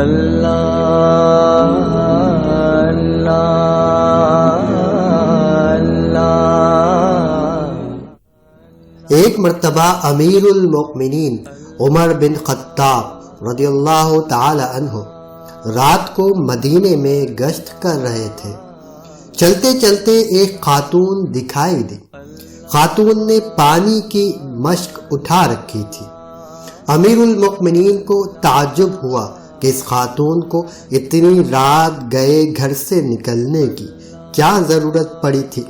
اللہ اللہ اللہ۔ ایک مرتبہ امیر المؤمنین عمر بن خطاب رضی اللہ تعالی عنہ رات کو مدینے میں گشت کر رہے تھے۔ چلتے چلتے ایک خاتون دکھائی دی۔ خاتون نے پانی کی مشک اٹھا رکھی تھی۔ امیر المؤمنین کو تعجب ہوا کہ اس خاتون کو اتنی رات گئے گھر سے نکلنے کی کیا ضرورت پڑی تھی۔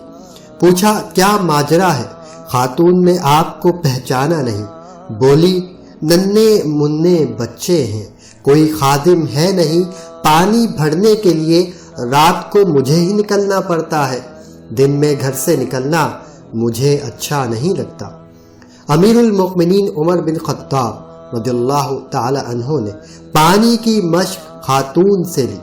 پوچھا کیا ماجرا ہے؟ خاتون نے آپ کو پہچانا نہیں۔ بولی ننھے منھے بچے ہیں، کوئی خادم ہے نہیں، پانی بھرنے کے لیے رات کو مجھے ہی نکلنا پڑتا ہے، دن میں گھر سے نکلنا مجھے اچھا نہیں لگتا۔ امیر المؤمنین عمر بن خطاب رضی اللہ تعالی عنہ نے پانی کی مشک خاتون سے لی،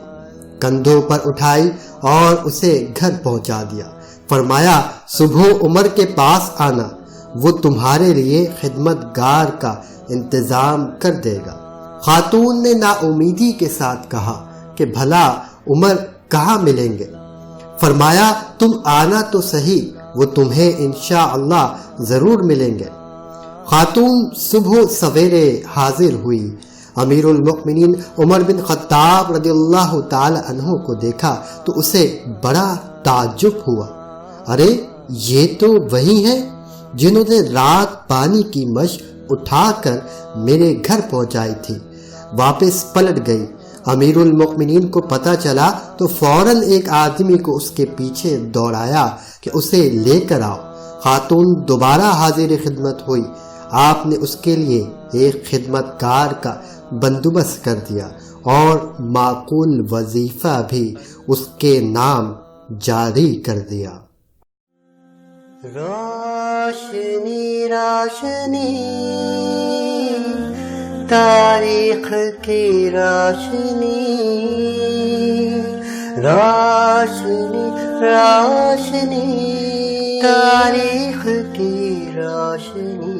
کندھوں پر اٹھائی اور اسے گھر پہنچا دیا۔ فرمایا صبح عمر کے پاس آنا، وہ تمہارے لیے خدمت گار کا انتظام کر دے گا۔ خاتون نے نا امیدی کے ساتھ کہا کہ بھلا عمر کہاں ملیں گے؟ فرمایا تم آنا تو صحیح، وہ تمہیں انشاءاللہ ضرور ملیں گے۔ خاتون صبح سویرے حاضر ہوئی۔ امیر المؤمنین عمر بن خطاب رضی اللہ تعالی عنہ کو دیکھا تو اسے بڑا تعجب ہوا۔ ارے یہ تو وہی ہیں جنہوں نے رات پانی کی مشک اٹھا کر میرے گھر پہنچائی تھی۔ واپس پلٹ گئی۔ امیر المؤمنین کو پتہ چلا تو فوراً ایک آدمی کو اس کے پیچھے دوڑایا کہ اسے لے کر آؤ۔ خاتون دوبارہ حاضر خدمت ہوئی۔ آپ نے اس کے لیے ایک خدمت گار کا بندوبست کر دیا اور معقول وظیفہ بھی اس کے نام جاری کر دیا۔ روشنی روشنی تاریخ کی روشنی، روشنی روشنی تاریخ کی روشنی۔